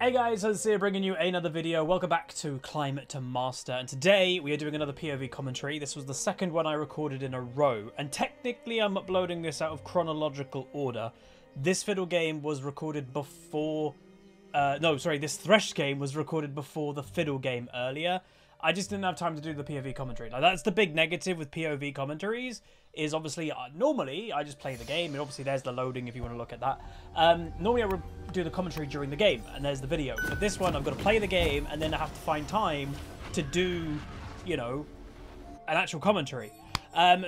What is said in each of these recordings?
Hey guys, Huzzy bringing you another video. Welcome back to Climb to Master, and today we are doing another POV commentary. This was the second one I recorded in a row, and technically I'm uploading this out of chronological order. This fiddle game was recorded before... this Thresh game was recorded before the fiddle game earlier. I just didn't have time to do the POV commentary. Now, that's the big negative with POV commentaries, is obviously, normally, I just play the game, and obviously there's the loading if you want to look at that. Normally I would do the commentary during the game, and there's the video. But this one, I've got to play the game, and then I have to find time to do, you know, an actual commentary.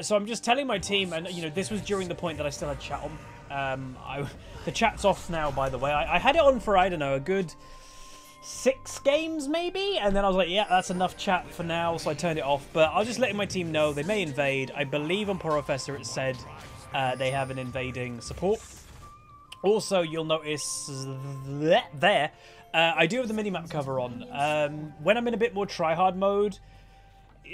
So I'm just telling my team, and, you know, this was during the point that I still had chat on. The chat's off now, by the way. I had it on for, I don't know, a good 6 games maybe, and then I was like, yeah, that's enough chat for now, so I turned it off. But I was just letting my team know they may invade. I believe on Professor it said they have an invading support. Also, you'll notice there I do have the minimap cover on. When I'm in a bit more tryhard mode,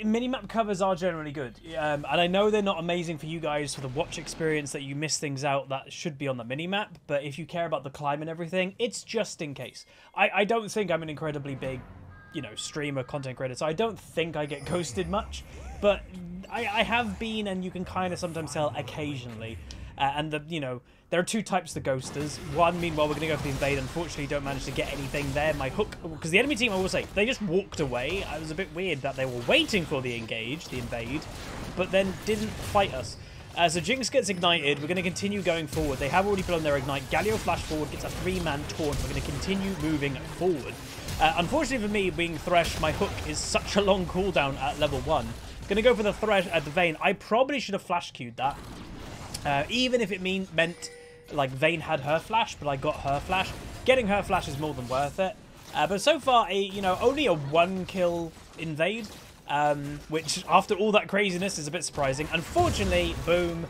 minimap covers are generally good, and I know they're not amazing for you guys for the watch experience, that you miss things out that should be on the minimap, but if you care about the climb and everything, it's just in case. I don't think I'm an incredibly big, you know, streamer, content creator, so I don't think I get ghosted much, but I have been, and you can kind of sometimes tell occasionally. And you know, there are 2 types of ghosters. One, meanwhile, we're going to go for the invade. Unfortunately, don't manage to get anything there. My hook, because the enemy team, I will say, they just walked away. It was a bit weird that they were waiting for the invade, but then didn't fight us. So Jinx gets ignited. We're going to continue going forward. They have already blown their ignite. Galio flash forward, gets a 3-man taunt. We're going to continue moving forward. Unfortunately for me, being Thresh, my hook is such a long cooldown at level 1. Going to go for the Thresh at the Vayne. I probably should have flash queued that. Even if it meant like Vayne had her flash, but I got her flash. Getting her flash is more than worth it. But so far, you know, only a 1-kill invade, which after all that craziness is a bit surprising. Unfortunately, boom.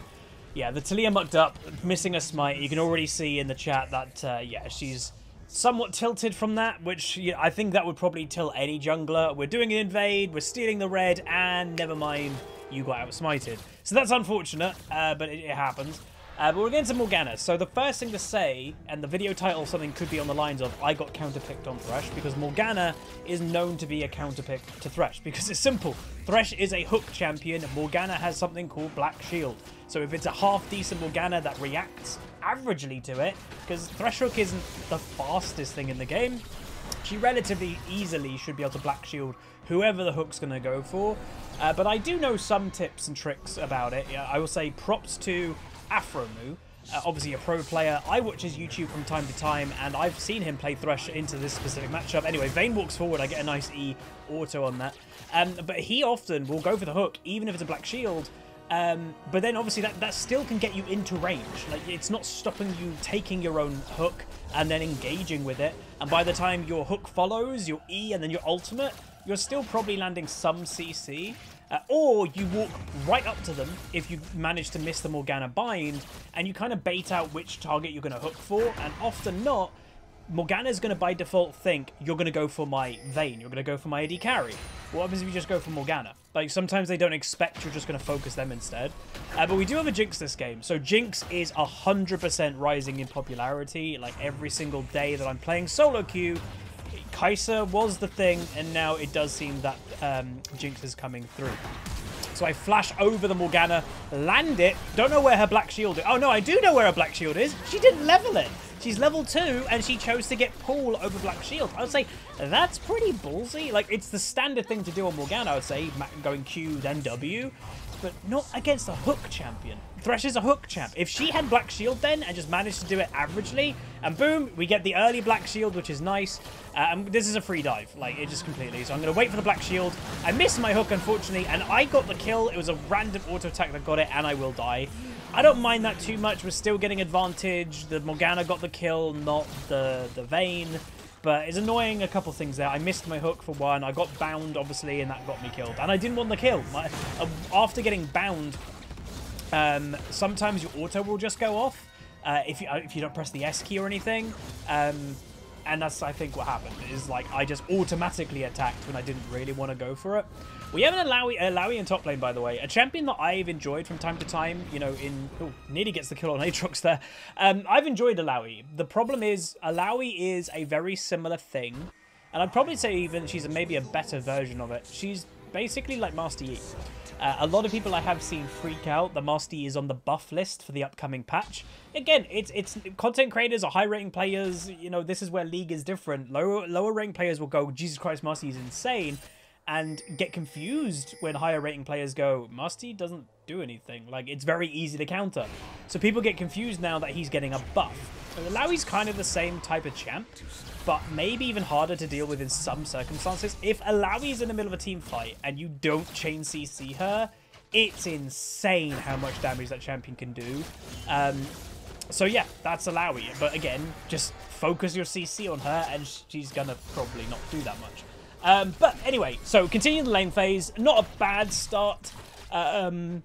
Yeah, the Taliyah mucked up, missing a smite. You can already see in the chat that, yeah, she's somewhat tilted from that, which I think that would probably tilt any jungler. We're doing an invade, we're stealing the red, and never mind, you got outsmited. So that's unfortunate, but it happens. But we're getting to Morgana. So the first thing to say, and the video title something could be on the lines of, I got counterpicked on Thresh, because Morgana is known to be a counterpick to Thresh, because it's simple. Thresh is a hook champion. Morgana has something called Black Shield. So if it's a half-decent Morgana that reacts averagely to it, because Thresh hook isn't the fastest thing in the game, she relatively easily should be able to Black Shield whoever the hook's going to go for. But I do know some tips and tricks about it. I will say props to Afromu, obviously a pro player. I watch his YouTube from time to time, and I've seen him play Thresh into this specific matchup. Anyway, Vayne walks forward. I get a nice E auto on that. But he often will go for the hook, even if it's a Black Shield. But then obviously that still can get you into range. Like, it's not stopping you taking your own hook and then engaging with it. And by the time your hook follows, your E and then your ultimate, you're still probably landing some CC. Or you walk right up to them if you manage to miss the Morgana bind, and you kind of bait out which target you're going to hook for, and often not, Morgana's going to by default think, you're going to go for my Vayne, you're going to go for my AD carry. What happens if you just go for Morgana? Like, sometimes they don't expect you're just going to focus them instead. But we do have a Jinx this game. So Jinx is 100% rising in popularity. Like, every single day that I'm playing solo queue, Kai'Sa was the thing, and now it does seem that Jinx is coming through. So I flash over the Morgana, land it. Don't know where her Black Shield is. Oh, no, I do know where her Black Shield is. She didn't level it. She's level 2, and she chose to get pull over Black Shield. I would say that's pretty ballsy. Like, it's the standard thing to do on Morgana, I would say, going Q, then W, but not against a hook champion. Thresh is a hook champ. If she had Black Shield then and just managed to do it averagely, and boom, we get the early Black Shield, which is nice. And this is a free dive, like, it just completely. So I'm going to wait for the Black Shield. I missed my hook, unfortunately, and I got the kill. It was a random auto attack that got it, and I will die. I don't mind that too much. We're still getting advantage. The Morgana got the kill, not the Vayne. But it's annoying a couple things there. I missed my hook for one. I got bound, obviously, and that got me killed. And I didn't want the kill. After getting bound, sometimes your auto will just go off if you don't press the S key or anything. And that's, I think, what happened. Is like, I just automatically attacked when I didn't really want to go for it. We have an Illaoi in top lane, by the way. A champion that I've enjoyed from time to time, you know, in... Oh, nearly gets the kill on Aatrox there. I've enjoyed Illaoi. The problem is, Illaoi is a very similar thing. And I'd probably say even she's maybe a better version of it. She's basically like Master Yi. A lot of people I have seen freak out that Master Yi is on the buff list for the upcoming patch. Again, it's content creators or high rating players, you know, this is where League is different. Lower rating players will go, Jesus Christ, Master Yi is insane, and get confused when higher rating players go, Master Yi doesn't do anything. Like, it's very easy to counter. So people get confused now that he's getting a buff. So Illaoi's kind of the same type of champ, but maybe even harder to deal with in some circumstances. If Illaoi's in the middle of a team fight and you don't chain CC her, it's insane how much damage that champion can do. So yeah, that's Illaoi. But again, just focus your CC on her and she's gonna probably not do that much. But anyway, so continue the lane phase. Not a bad start. And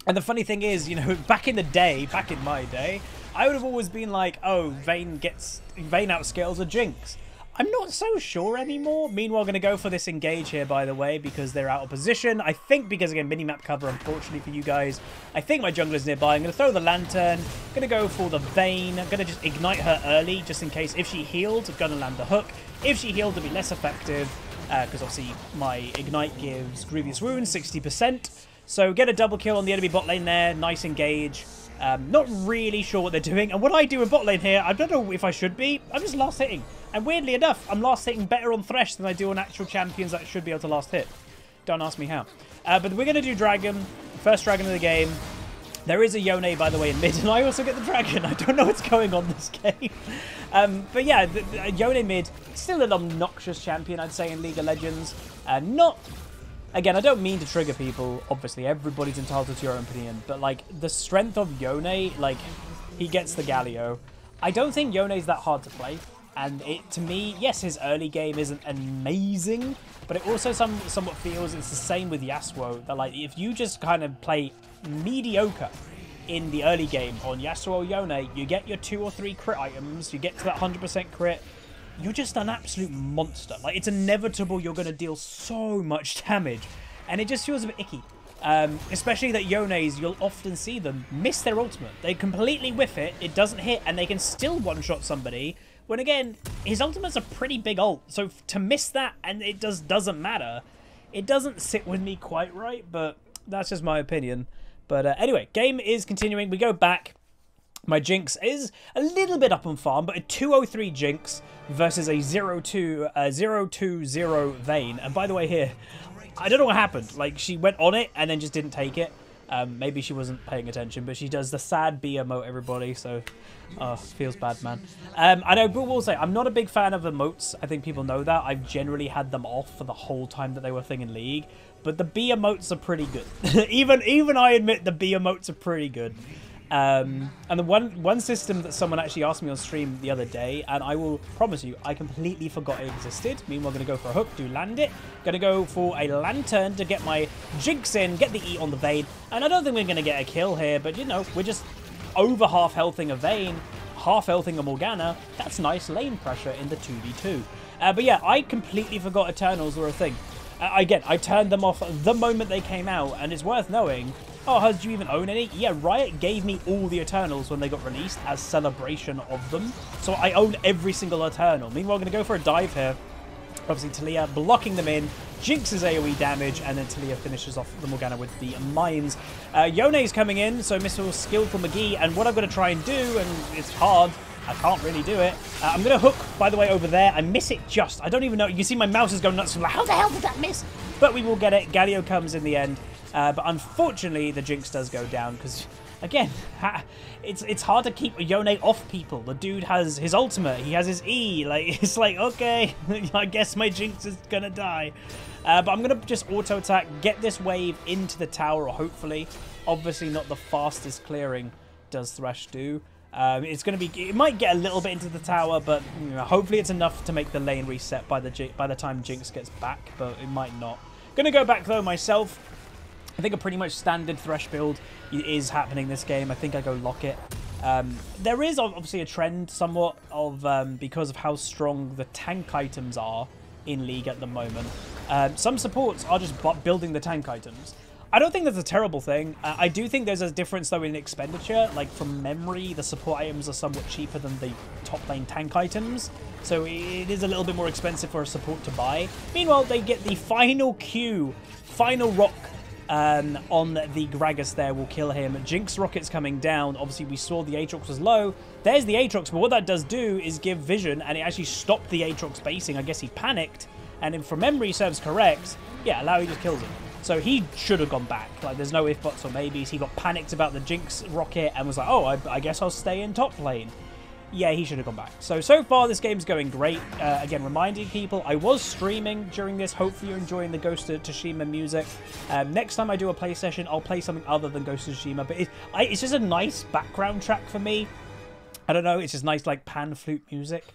the funny thing is, you know, back in my day, I would have always been like, oh, Vayne outscales a Jinx. I'm not so sure anymore. Meanwhile, going to go for this engage here, by the way, because they're out of position. I think because, again, minimap cover, unfortunately for you guys. I think my jungler's nearby. I'm going to throw the Lantern. Going to go for the Vayne. I'm going to just ignite her early, just in case. If she healed, I'm going to land the hook. If she healed, it'll be less effective, because obviously my ignite gives Grievous Wounds 60%. So get a double kill on the enemy bot lane there. Nice engage. Not really sure what they're doing. And what I do in bot lane here, I don't know if I should be. I'm just last hitting. And weirdly enough, I'm last hitting better on Thresh than I do on actual champions that should be able to last hit. Don't ask me how. But we're going to do Dragon. First Dragon of the game. There is a Yone, by the way, in mid. And I also get the Dragon. I don't know what's going on this game. But yeah, the Yone mid. Still an obnoxious champion, I'd say, in League of Legends. Not... Again, I don't mean to trigger people. Obviously, everybody's entitled to your own opinion. But, like, the strength of Yone, like, he gets the Galio. I don't think Yone's that hard to play. And to me, yes, his early game isn't amazing. But it also somewhat feels it's the same with Yasuo. That, like, if you just kind of play mediocre in the early game on Yasuo or Yone, you get your 2 or 3 crit items. You get to that 100% crit. You're just an absolute monster. Like, it's inevitable you're going to deal so much damage. And it just feels a bit icky. Especially that Yone's, you'll often see them miss their ultimate. They completely whiff it, it doesn't hit, and they can still one-shot somebody. When, again, his ultimate's a pretty big ult. So to miss that, and it doesn't matter, it doesn't sit with me quite right, but that's just my opinion. But anyway, game is continuing. We go back. My Jinx is a little bit up on farm, but a 203 Jinx versus a 0-2-0 Vayne. And by the way here, I don't know what happened. Like, she went on it and then just didn't take it. Maybe she wasn't paying attention, but she does the sad B emote, everybody, so feels bad, man. I know, but we'll say, I'm not a big fan of emotes. I think people know that. I've generally had them off for the whole time that they were a thing in League, but the B emotes are pretty good. even I admit the B emotes are pretty good. And the one system that someone actually asked me on stream the other day, and I will promise you, I completely forgot it existed. Meanwhile, going to go for a hook, do land it. Going to go for a Lantern to get my Jinx in, get the E on the Vayne. And I don't think we're going to get a kill here, but you know, we're just over half healthing a Vayne, half healthing a Morgana. That's nice lane pressure in the 2v2. But yeah, I completely forgot Eternals were a thing. Again, I turned them off the moment they came out, and it's worth knowing. Oh, did you even own any? Yeah, Riot gave me all the Eternals when they got released as celebration of them. So I own every single Eternal. Meanwhile, I'm going to go for a dive here. Obviously, Taliyah blocking them in. Jinx's AoE damage, and then Taliyah finishes off the Morgana with the mines. Yone's coming in, so Missile skillful McGee. And what I'm going to try and do, and it's hard, I can't really do it. I'm going to hook, by the way, over there. I miss it just. I don't even know. You see my mouse is going nuts. I'm like, how the hell did that miss? But we will get it. Galio comes in the end. But unfortunately, the Jinx does go down because, again, it's hard to keep Yone off people. The dude has his ultimate. He has his E. Like, it's like, okay, I guess my Jinx is going to die. But I'm going to just auto-attack, get this wave into the tower, or hopefully. Obviously not the fastest clearing does Thresh do. It's going to be, it might get a little bit into the tower, but you know, hopefully it's enough to make the lane reset by the time Jinx gets back, but it might not. Going to go back, though, myself. I think a pretty much standard Thresh build is happening this game. I think I go Locket. There is obviously a trend somewhat of because of how strong the tank items are in League at the moment. Some supports are just building the tank items. I don't think that's a terrible thing. I do think there's a difference though in expenditure. Like from memory, the support items are somewhat cheaper than the top lane tank items. So it is a little bit more expensive for a support to buy. Meanwhile, they get the final Q, final rock on the Gragas there will kill him. Jinx rockets coming down. Obviously, we saw the Aatrox was low. There's the Aatrox, but what that does do is give vision, and it actually stopped the Aatrox basing. I guess he panicked, and if from memory serves correct, yeah, Illaoi just kills him. So he should have gone back. Like, there's no if, buts, or maybes. He got panicked about the Jinx rocket and was like, oh, I guess I'll stay in top lane. Yeah, he should have gone back. So far, this game's going great. Again, reminding people, I was streaming during this. Hopefully, you're enjoying the Ghost of Tsushima music. Next time I do a play session, I'll play something other than Ghost of Tsushima. But it's just a nice background track for me. I don't know. It's just nice, like, pan flute music.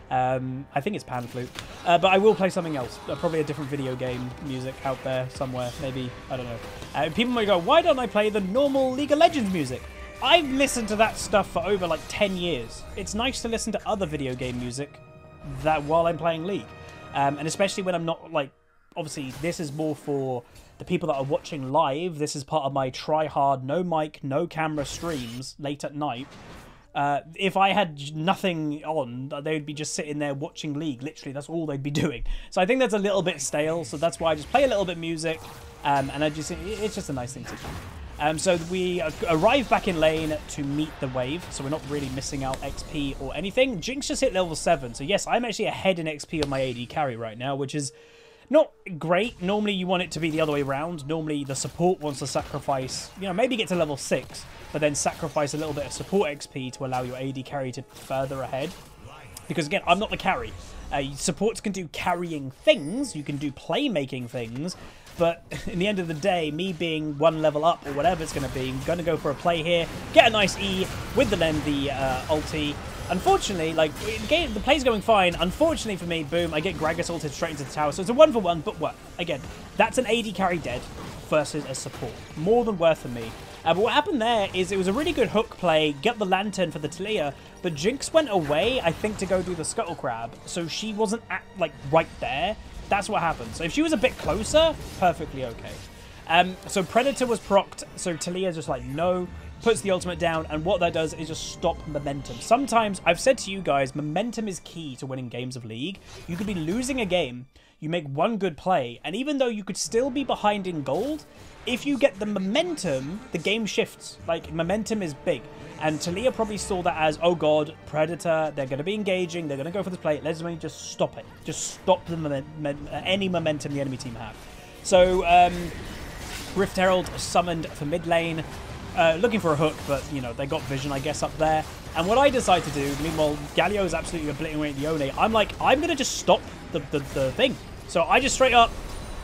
I think it's pan flute. But I will play something else. Probably a different video game music out there somewhere. Maybe, I don't know. People might go, why don't I play the normal League of Legends music? I've listened to that stuff for over like 10 years. It's nice to listen to other video game music that while I'm playing League. And especially when I'm not like, obviously this is more for the people that are watching live. This is part of my try hard, no mic, no camera streams late at night. If I had nothing on, they would be just sitting there watching League. Literally, that's all they'd be doing. So I think that's a little bit stale. So that's why I just play a little bit of music. And it's just a nice thing to do. So we arrive back in lane to meet the wave, so we're not really missing out XP or anything. Jinx just hit level 7, so yes, I'm actually ahead in XP on my AD carry right now, which is not great. Normally you want it to be the other way around. Normally the support wants to sacrifice, you know, maybe get to level 6, but then sacrifice a little bit of support XP to allow your AD carry to further ahead. Because again, I'm not the carry. Supports can do carrying things, you can do playmaking things, but in the end of the day, me being one level up or whatever it's going to be, I'm going to go for a play here, get a nice E with the ulti. Unfortunately, like, the play's going fine. Unfortunately for me, boom, I get Gragas ulted straight into the tower. So it's a 1-for-1, but what? Again, that's an AD carry dead versus a support. More than worth for me. But what happened there is it was a really good hook play, get the Lantern for the Taliyah, but Jinx went away, I think, to go do the Scuttle Crab, so she wasn't, like, right there. That's what happened. So if she was a bit closer, perfectly okay. So Predator was procced, so Taliyah just like, no, puts the ultimate down, and what that does is just stop momentum. Sometimes, I've said to you guys, momentum is key to winning games of League. You could be losing a game, you make one good play, and even though you could still be behind in gold, if you get the momentum, the game shifts. Like, momentum is big. And Taliyah probably saw that as, oh god, Predator, they're going to be engaging, they're going to go for this play, let's just stop it. Just stop the any momentum the enemy team have. So, Rift Herald summoned for mid lane, looking for a hook, but, you know, they got vision, I guess, up there. And what I decide to do, meanwhile, Galio is absolutely obliterating the Yone, I'm like, I'm going to just stop the thing. So I just straight up,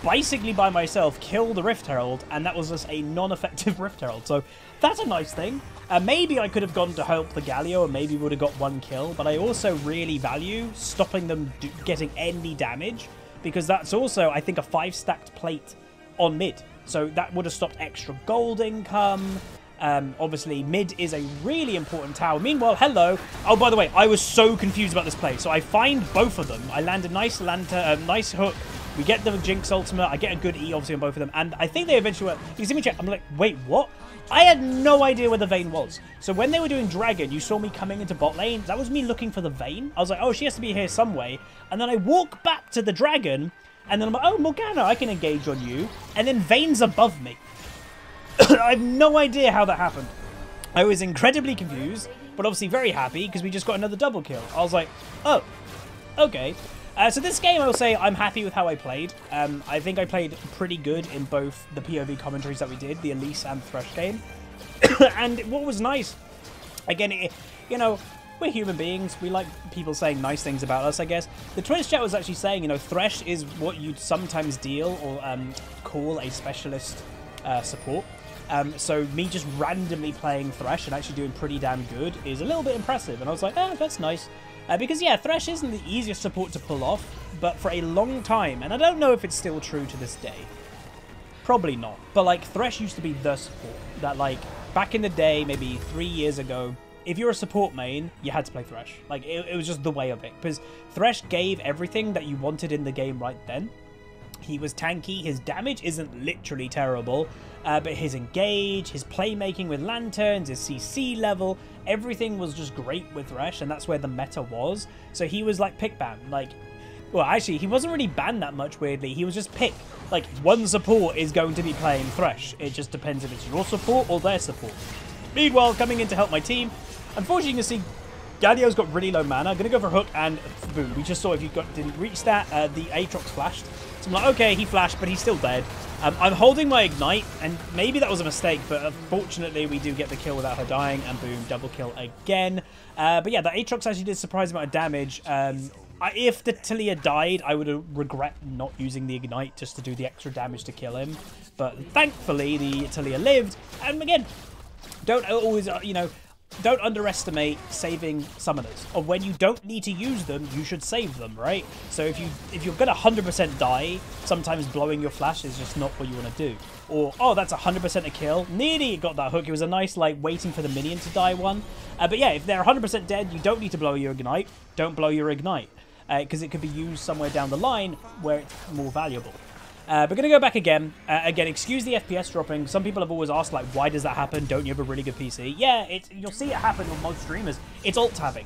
basically by myself, kill the Rift Herald, and that was just a non-effective Rift Herald. So that's a nice thing. Maybe I could have gone to help the Galio, and maybe would have got one kill, but I also really value stopping them getting any damage, because that's also, I think, a 5-stacked plate on mid. So that would have stopped extra gold income. Obviously, mid is a really important tower. Meanwhile, hello. Oh, by the way, I was so confused about this play. So I find both of them. I land a nice nice hook. We get the Jinx ultimate. I get a good E, obviously, on both of them. And I think they eventually were... You see me check? I'm like, wait, what? I had no idea where the Vayne was. So when they were doing Dragon, you saw me coming into bot lane. That was me looking for the Vayne. I was like, oh, she has to be here some way. And then I walk back to the Dragon. And then I'm like, oh, Morgana, I can engage on you. And then Vayne's above me. I have no idea how that happened. I was incredibly confused, but obviously very happy because we just got another double kill. I was like, oh, okay. So this game, I will say, I'm happy with how I played. I think I played pretty good in both the POV commentaries that we did, the Elise and Thresh game. And what was nice, again, you know, we're human beings. We like people saying nice things about us, I guess. The Twitch chat was actually saying, you know, Thresh is what you'd sometimes deal or call a specialist support. So me just randomly playing Thresh and actually doing pretty damn good is a little bit impressive. And I was like, oh, that's nice. Because, yeah, Thresh isn't the easiest support to pull off, but for a long time, and I don't know if it's still true to this day, probably not, but, like, Thresh used to be the support that, like, back in the day, maybe 3 years ago, if you're a support main, you had to play Thresh. Like, it was just the way of it. Because Thresh gave everything that you wanted in the game right then. He was tanky, his damage isn't literally terrible, but his engage, his playmaking with lanterns, his CC level, everything was just great with Thresh, and that's where the meta was. So he was like pick ban, like, well, actually, he wasn't really banned that much, weirdly. He was just pick. Like, one support is going to be playing Thresh. It just depends if it's your support or their support. Meanwhile, coming in to help my team, unfortunately, you can see Galio's got really low mana. Gonna go for a hook, and boom. We just saw if you didn't reach that, the Aatrox flashed. So I'm like, okay, he flashed, but he's still dead. I'm holding my Ignite, and maybe that was a mistake, but unfortunately, we do get the kill without her dying, and boom, double kill again. But yeah, the Aatrox actually did a surprising amount of damage. If the Taliyah died, I would regret not using the Ignite just to do the extra damage to kill him. But thankfully, the Taliyah lived. And again, don't always, don't underestimate saving summoners. Or when you don't need to use them, you should save them, right? So if you're going to 100% die, sometimes blowing your flash is just not what you want to do. Or, oh, that's 100% a kill. Nearly got that hook. It was a nice, like, waiting for the minion to die one. But yeah, if they're 100% dead, you don't need to blow your Ignite. Don't blow your Ignite. Because it could be used somewhere down the line where it's more valuable. We're going to go back again. Again, excuse the FPS dropping. Some people have always asked, like, why does that happen? Don't you have a really good PC? Yeah, you'll see it happen on most streamers. It's alt-tabbing.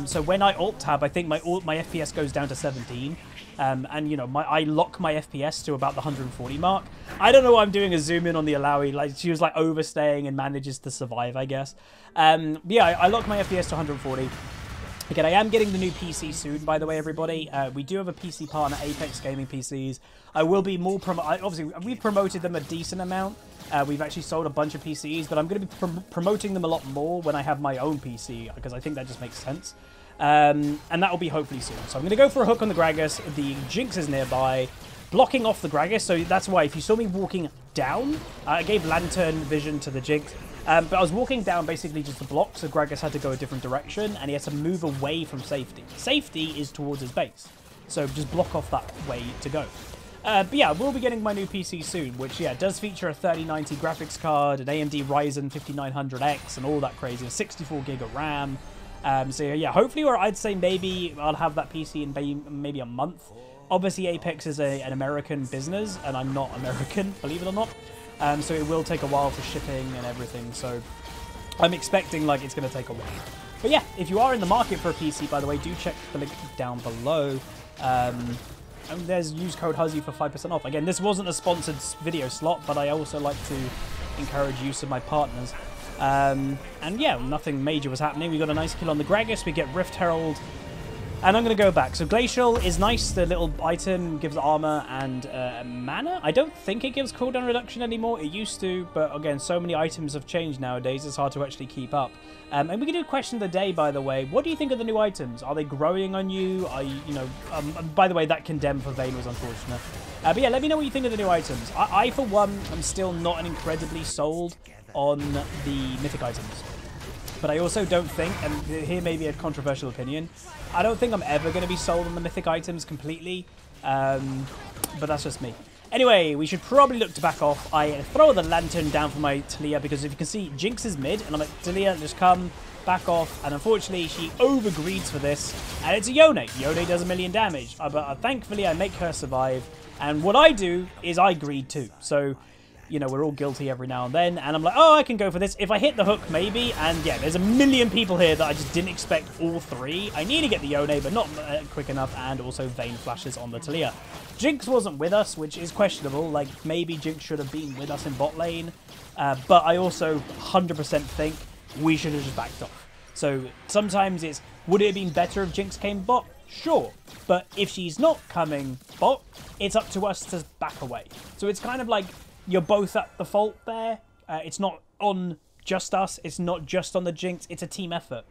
So when I alt-tab, I think my FPS goes down to 17. And, I lock my FPS to about the 140 mark. I don't know why I'm doing a zoom in on the Alawi. Like, she was, like, overstaying and manages to survive, I guess. Yeah, I lock my FPS to 140. Again, I am getting the new PC soon, by the way, everybody. We do have a PC partner, Apex Gaming PCs. I will be more obviously, we've promoted them a decent amount. We've actually sold a bunch of PCs, but I'm going to be promoting them a lot more when I have my own PC, because I think that just makes sense. And that will be hopefully soon. So I'm going to go for a hook on the Gragas. The Jinx is nearby, blocking off the Gragas. So that's why, if you saw me walking down, I gave Lantern vision to the Jinx. But I was walking down basically just to block, so Gragas had to go a different direction, and he had to move away from safety. Safety is towards his base, so just block off that way to go. But yeah, we'll be getting my new PC soon, which, yeah, does feature a 3090 graphics card, an AMD Ryzen 5900X, and all that crazy, a 64 gig of RAM. So yeah, hopefully, or I'd say maybe I'll have that PC in maybe a month. Obviously, Apex is an American business, and I'm not American, believe it or not. So it will take a while for shipping and everything, so I'm expecting, like, it's going to take a while. But yeah, if you are in the market for a PC, by the way, do check the link down below. And there's use code Huzzy for 5% off. Again, this wasn't a sponsored video slot, but I also like to encourage use of my partners. And yeah, nothing major was happening. We got a nice kill on the Gragas. We get Rift Herald. And I'm going to go back. So Glacial is nice. The little item gives armor and mana. I don't think it gives cooldown reduction anymore. It used to, but again, so many items have changed nowadays. It's hard to actually keep up. And we can do question of the day, by the way. What do you think of the new items? Are they growing on you? Are you, by the way, that condemn for Vayne was unfortunate. But yeah, let me know what you think of the new items. I for one, am still not incredibly sold on the mythic items. But I also don't think, and here may be a controversial opinion, I don't think I'm ever going to be sold on the mythic items completely. But that's just me. Anyway, we should probably look to back off. I throw the Lantern down for my Taliyah, because if you can see, Jinx is mid, and I'm like, Taliyah, just come, back off. And unfortunately, she overgreeds for this, and it's a Yone. Yone does 1 million damage, but thankfully, I make her survive. And what I do is I greed too. So, we're all guilty every now and then. And I'm like, oh, I can go for this. If I hit the hook, maybe. And yeah, there's 1 million people here that I just didn't expect all three. I need to get the Yone, but not quick enough. And also Vayne flashes on the Taliyah. Jinx wasn't with us, which is questionable. Like, maybe Jinx should have been with us in bot lane. But I also 100% think we should have just backed off. So sometimes it's, would it have been better if Jinx came bot? Sure. But if she's not coming bot, it's up to us to back away. So it's kind of like, you're both at the fault there. It's not on just us. It's not just on the Jinx. It's a team effort.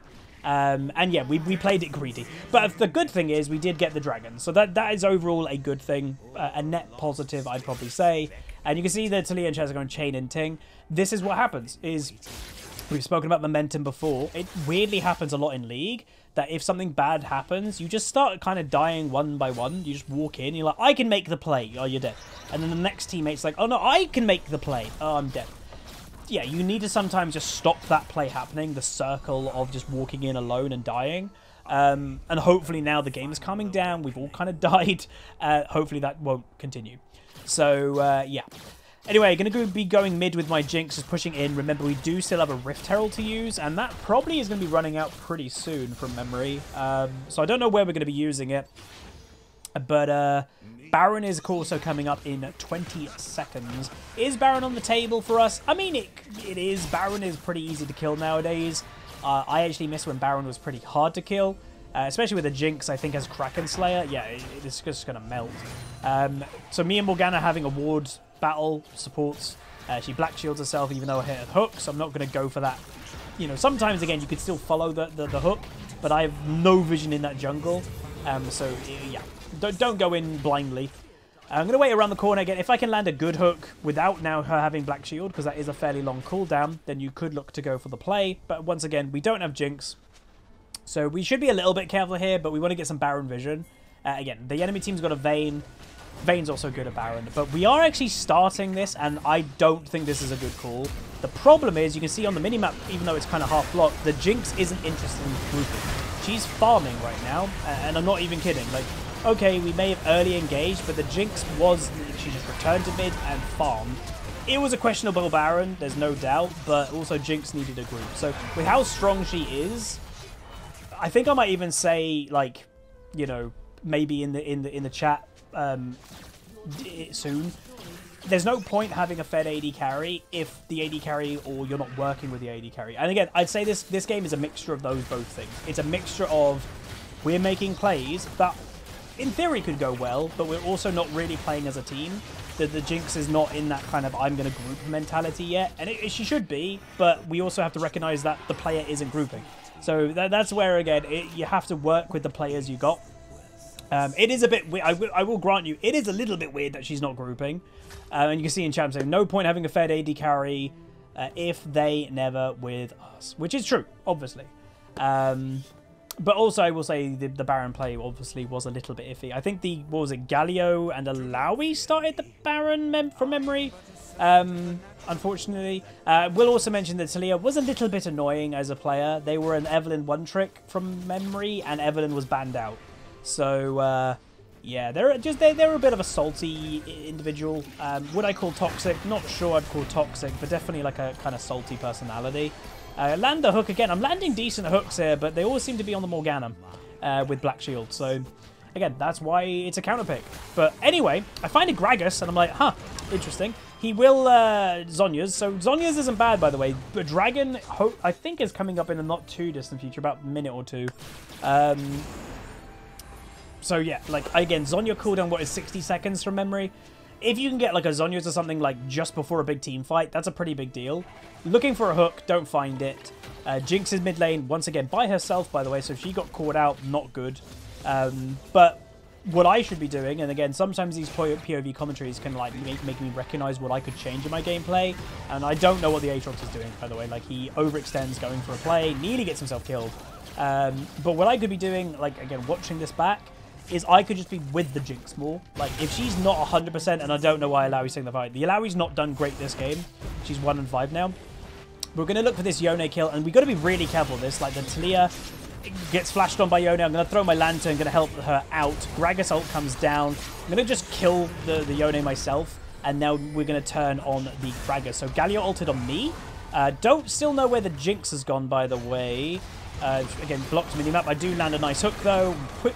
And yeah, we played it greedy. But the good thing is we did get the dragon. So that is overall a good thing. A net positive, I'd probably say. And you can see the Taliyah and Chaz are going chain in Ting. This is what happens. We've spoken about momentum before. It weirdly happens a lot in League. That if something bad happens, you just start kind of dying one by one. You just walk in, you're like, I can make the play. Oh, you're dead. And then the next teammate's like, oh no, I can make the play. Oh, I'm dead. yeah, you need to sometimes just stop that play happening, the circle of just walking in alone and dying. And hopefully now the game is calming down. We've all kind of died. Hopefully that won't continue. So, yeah. Anyway, going to be going mid with my Jinx, just pushing in. Remember, we do still have a Rift Herald to use, and that probably is going to be running out pretty soon from memory. So I don't know where we're going to be using it. But Baron is also coming up in 20 seconds. Is Baron on the table for us? I mean, it is. Baron is pretty easy to kill nowadays. I actually miss when Baron was pretty hard to kill. Especially with the Jinx, I think, as Kraken Slayer. Yeah, it's just going to melt. So me and Morgana having a ward battle supports. She black shields herself even though I hit a hook, so I'm not going to go for that. You know, sometimes, again, you could still follow the hook, but I have no vision in that jungle. So, yeah, don't go in blindly. I'm going to wait around the corner again. If I can land a good hook without now her having black shield, because that is a fairly long cooldown, then you could look to go for the play. But once again, we don't have Jinx. So we should be a little bit careful here, but we want to get some Baron vision. Again, the enemy team's got a Vayne. Vayne's also good at Baron. But we are actually starting this, and I don't think this is a good call. The problem is, you can see on the minimap, even though it's kind of half blocked, the Jinx isn't interested in grouping. She's farming right now, and I'm not even kidding. Like, okay, we may have early engaged, but the Jinx was... She just returned to mid and farmed. It was a questionable Baron, there's no doubt, but also Jinx needed a group. So, with how strong she is, I think I might even say, like, you know, maybe in the chat soon. There's no point having a fed AD carry if the AD carry or you're not working with the AD carry. And again, I'd say this game is a mixture of those both things. It's a mixture of we're making plays that in theory could go well, but we're also not really playing as a team. The Jinx is not in that kind of I'm going to group mentality yet, and she should be, but we also have to recognize that the player isn't grouping. So that's where, again, you have to work with the players you got. It is a bit weird. I will grant you, it is a little bit weird that she's not grouping. And you can see in chat saying, no point having a fed AD carry if they never with us. Which is true, obviously. But also, I will say the Baron play obviously was a little bit iffy. I think what was it, Galio and Alawi started the Baron from memory. Unfortunately. We'll also mention that Talia was a little bit annoying as a player. They were an Evelynn one-trick from memory, and Evelynn was banned out. So, yeah, they're a bit of a salty individual. Would I call toxic? Not sure I'd call toxic, but definitely like a kind of salty personality. Land the hook again. I'm landing decent hooks here, but they all seem to be on the Morgana with Black Shield. So, again, that's why it's a counter pick. But anyway, I find a Gragas, and I'm like, huh, interesting. He will Zhonya's. So Zhonya's isn't bad, by the way. But Dragon, I think, is coming up in the not too distant future, about a minute or two. So yeah, like, again, Zhonya cooldown, what is 60 seconds from memory? If you can get like a Zhonya's or something like just before a big team fight, that's a pretty big deal. Looking for a hook, don't find it. Jinx is mid lane, once again, by herself, by the way, so she got caught out, not good. But what I should be doing, and again, sometimes these POV commentaries can like make me recognize what I could change in my gameplay, and I don't know what the Aatrox is doing, by the way. Like, he overextends going for a play, nearly gets himself killed. But what I could be doing, like, again, watching this back, is I could just be with the Jinx more. Like, if she's not 100%, and I don't know why Alawi's taking the fight. The Alawi's not done great this game. She's 1-5 now. We're going to look for this Yone kill, and we've got to be really careful with this. Like, the Talia gets flashed on by Yone. I'm going to throw my Lantern, going to help her out. Gragas ult comes down. I'm going to just kill the Yone myself, and now we're going to turn on the Gragas. So Galio ulted on me. Don't still know where the Jinx has gone, by the way. Again, blocked minimap. I do land a nice hook, though.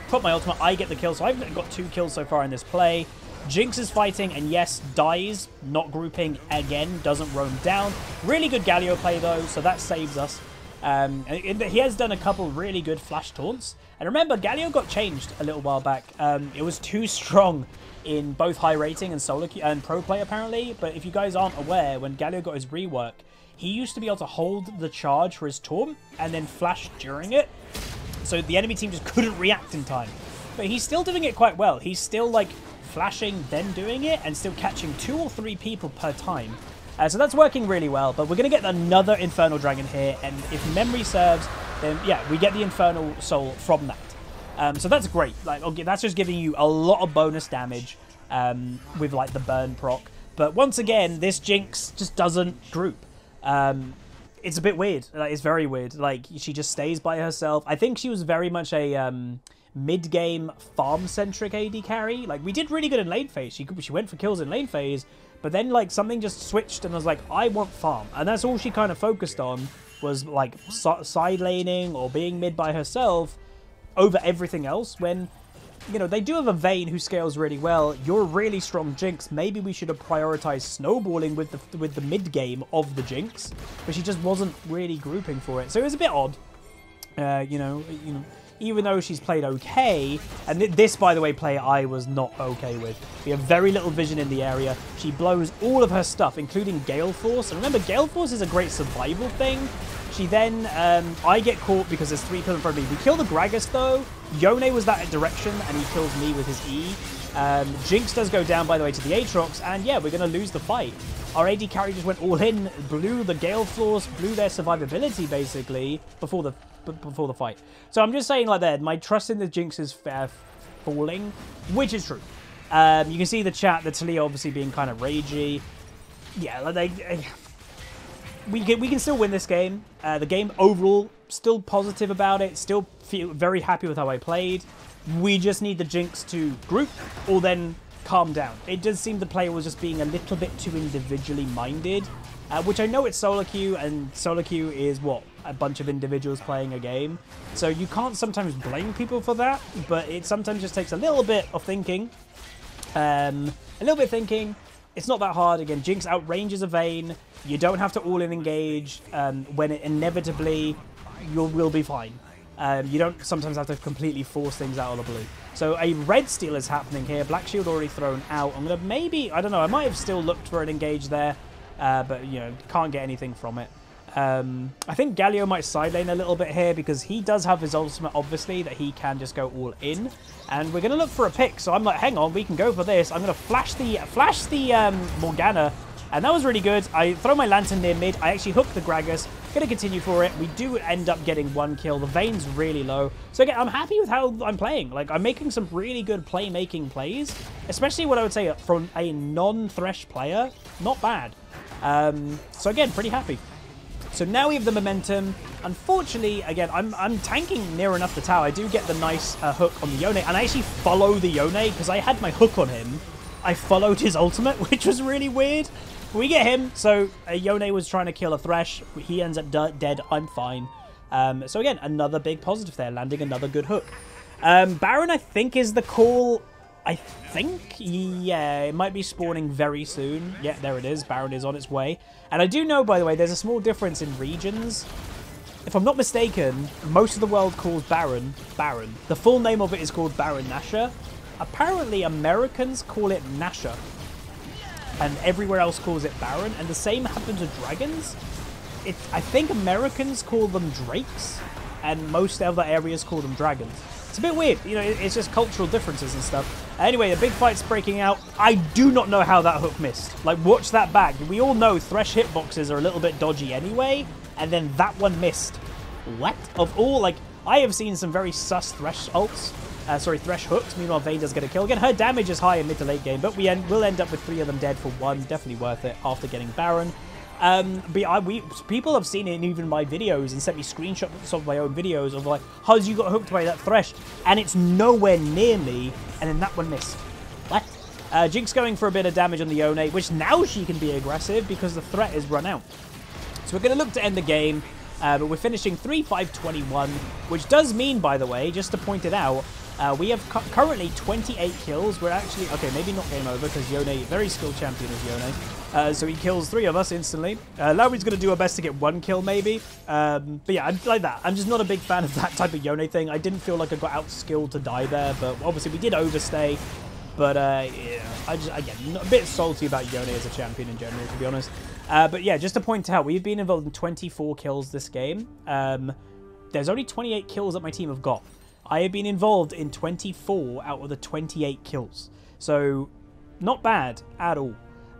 Put my ultimate. I get the kill, so I've got 2 kills so far in this play. Jinx is fighting, and yes, dies. Not grouping again. Doesn't roam down. Really good Galio play, though, so that saves us. He has done a couple really good flash taunts. And remember, Galio got changed a little while back. It was too strong in both high rating and solo and pro play, apparently. But if you guys aren't aware, when Galio got his rework, he used to be able to hold the charge for his taunt and then flash during it. So the enemy team just couldn't react in time. But he's still doing it quite well. He's still, like, flashing, then doing it, and still catching 2 or 3 people per time. So that's working really well. But we're going to get another Infernal Dragon here. And if memory serves, then, yeah, we get the Infernal Soul from that. So that's great. Like, okay, that's just giving you a lot of bonus damage with, like, the burn proc. But once again, this Jinx just doesn't group. It's a bit weird. Like, it's very weird. Like, she just stays by herself. I think she was very much a mid-game farm-centric AD carry. Like, we did really good in lane phase. She went for kills in lane phase, but then, like, something just switched and was like, I want farm. And that's all she kind of focused on, was, like, side laning or being mid by herself over everything else, when, you know, they do have a Vayne who scales really well. You're a really strong Jinx. Maybe we should have prioritized snowballing with the mid game of the Jinx, but she just wasn't really grouping for it. So it was a bit odd. You know, even though she's played okay, and this, by the way, play I was not okay with. We have very little vision in the area. She blows all of her stuff, including Gale Force. And remember, Gale Force is a great survival thing. She then, I get caught because there's 3 people in front of me. We kill the Gragas, though. Yone was that direction, and he kills me with his E. Jinx does go down, by the way, to the Aatrox, and yeah, we're going to lose the fight. Our AD carry just went all in, blew the Gale Force, blew their survivability, basically, before the fight. So I'm just saying, like that, my trust in the Jinx is falling, which is true. You can see the chat, the Taliyah obviously being kind of ragey. Yeah, like we can still win this game. The game overall, still positive about it. Still feel very happy with how I played. We just need the Jinx to group or then calm down. It does seem the player was just being a little bit too individually minded, which I know it's solo queue, and solo queue is what? A bunch of individuals playing a game. So you can't sometimes blame people for that, but it sometimes just takes a little bit of thinking. It's not that hard. Again, Jinx outranges a Vayne. You don't have to all-in engage when it inevitably you will be fine. You don't sometimes have to completely force things out of the blue. So a red steal is happening here. Black Shield already thrown out. I'm going to maybe, I don't know, I might have still looked for an engage there, but, you know, can't get anything from it. I think Galio might side lane a little bit here because he does have his ultimate, obviously, that he can just go all in. And we're going to look for a pick. So I'm like, hang on, we can go for this. I'm going to flash the Morgana. And that was really good. I throw my Lantern near mid. I actually hook the Gragas. Going to continue for it. We do end up getting 1 kill. The Vayne's really low. So again, I'm happy with how I'm playing. Like, I'm making some really good playmaking plays. Especially what I would say from a non-Thresh player. Not bad. So again, pretty happy. So now we have the momentum. Unfortunately, again, I'm tanking near enough the tower. I do get the nice hook on the Yone. And I actually follow the Yone because I had my hook on him. I followed his ultimate, which was really weird. We get him. So Yone was trying to kill a Thresh. He ends up dead. I'm fine. So again, another big positive there. Landing another good hook. Baron, I think, is the call. I think, yeah, it might be spawning very soon. Yeah, there it is. Baron is on its way. And I do know, by the way, there's a small difference in regions. If I'm not mistaken, most of the world calls Baron, Baron. The full name of it is called Baron Nashor. Apparently, Americans call it Nashor. And everywhere else calls it Baron. And the same happens with dragons. I think Americans call them Drakes. And most other areas call them dragons. It's a bit weird, you know, it's just cultural differences and stuff. Anyway, a big fight's breaking out. I do not know how that hook missed. Like, watch that back. We all know Thresh hitboxes are a little bit dodgy anyway, and then that one missed. What? Of all, like, I have seen some very sus Thresh ults. Thresh hooks. Meanwhile, Vayne does get a kill. Again, her damage is high in mid to late game, but we'll end up with 3 of them dead for 1. Definitely worth it after getting Baron. But people have seen it in even my videos and sent me screenshots of my own videos of like, how's you got hooked by that Thresh? And it's nowhere near me, and then that one missed. What? Jinx going for a bit of damage on the Yone, which now she can be aggressive because the threat is run out. So we're going to look to end the game, but we're finishing 3-5-21, which does mean, by the way, just to point it out, we have currently 28 kills. We're actually, okay, maybe not game over because Yone, very skilled champion is Yone. So he kills 3 of us instantly. Lowry's going to do her best to get 1 kill maybe. But yeah, I'm like that. I'm just not a big fan of that type of Yone thing. I didn't feel like I got out-skilled to die there, but obviously we did overstay. But yeah, again, a bit salty about Yone as a champion in general, to be honest. But yeah, just to point out, we've been involved in 24 kills this game. There's only 28 kills that my team have got. I have been involved in 24 out of the 28 kills. So, not bad at all.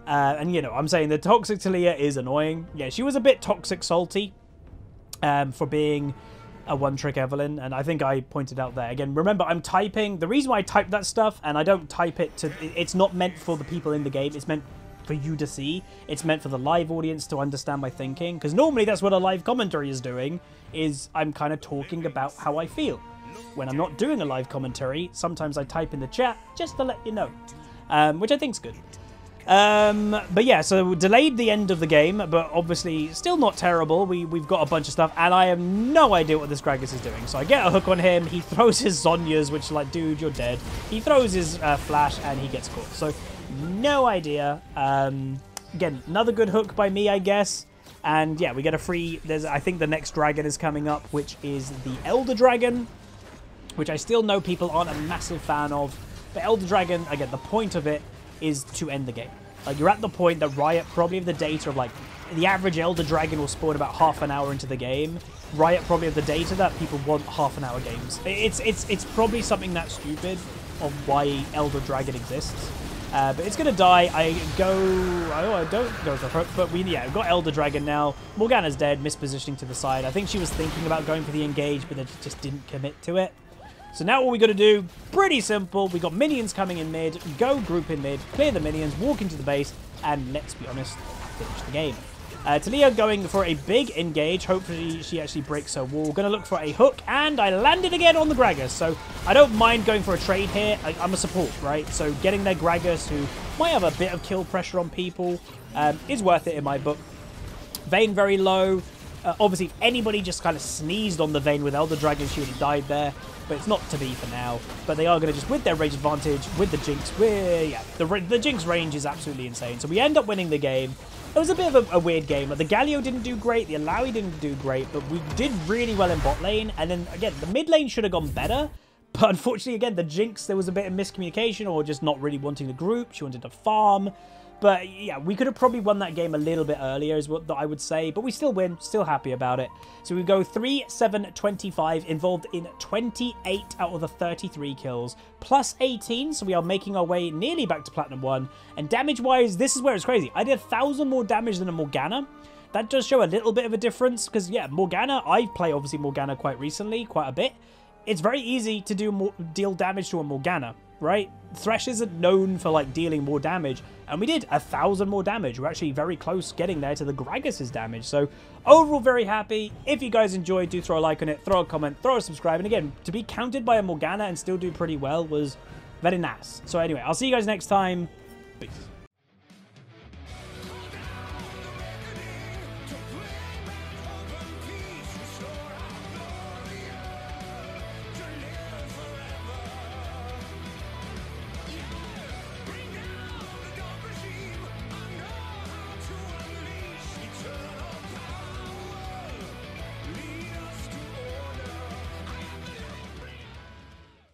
And, you know, I'm saying the toxic Taliyah is annoying. Yeah, she was a bit toxic salty for being a one-trick Evelynn. And I think I pointed out there. Again, remember, I'm typing. The reason why I type that stuff, and I don't type it to... It's not meant for the people in the game. It's meant for you to see. It's meant for the live audience to understand my thinking, because normally that's what a live commentary is doing, is I'm kind of talking about how I feel. When I'm not doing a live commentary, sometimes I type in the chat just to let you know, which I think's good. But yeah, so delayed the end of the game, but obviously still not terrible. We've got a bunch of stuff, and I have no idea what this Gragas is doing. So I get a hook on him, he throws his Zhonya's, which like, dude, you're dead. He throws his flash, and he gets caught. So no idea. Again, another good hook by me, I guess. And yeah, we get a free, I think the next dragon is coming up, which is the Elder Dragon, which I still know people aren't a massive fan of. But Elder Dragon, again, the point of it is to end the game. Like, you're at the point that Riot probably have the data of, like, the average Elder Dragon will spawn about half an hour into the game. Riot probably have the data that people want half-an-hour games. It's probably something that stupid of why Elder Dragon exists. But it's going to die. I don't go for hook, but we've got Elder Dragon now. Morgana's dead, mispositioning to the side. I think she was thinking about going for the engage, but then just didn't commit to it. So now what we got to do, pretty simple. We got minions coming in mid, go group in mid, clear the minions, walk into the base, and let's be honest, finish the game. Talia going for a big engage. Hopefully she actually breaks her wall. Going to look for a hook, and I landed again on the Gragas. So I don't mind going for a trade here. I'm a support, right? So getting their Gragas, who might have a bit of kill pressure on people, is worth it in my book. Vayne very low. Obviously, if anybody just kind of sneezed on the Vayne with Elder Dragon, she would have died there. But it's not to be for now. But they are going to just, with their rage advantage, with the Jinx, the Jinx range is absolutely insane. So we end up winning the game. It was a bit of a weird game. Like, the Galio didn't do great, the Alawi didn't do great, but we did really well in bot lane. And then, again, the mid lane should have gone better. But unfortunately, again, the Jinx, there was a bit of miscommunication or just not really wanting the group. She wanted to farm. But yeah, we could have probably won that game a little bit earlier is what I would say. But we still win, still happy about it. So we go 3-7-25, involved in 28 out of the 33 kills, plus 18. So we are making our way nearly back to Platinum 1. And damage-wise, this is where it's crazy. I did 1,000 more damage than a Morgana. That does show a little bit of a difference. Because yeah, Morgana, I play obviously Morgana quite recently, quite a bit. It's very easy to deal damage to a Morgana, right? Thresh isn't known for like dealing more damage, and we did 1,000 more damage. We're actually very close getting there to the Gragas' damage. So overall, very happy. If you guys enjoyed, do throw a like on it, throw a comment, throw a subscribe. And again, to be counted by a Morgana and still do pretty well was very nice. So anyway, I'll see you guys next time. Peace.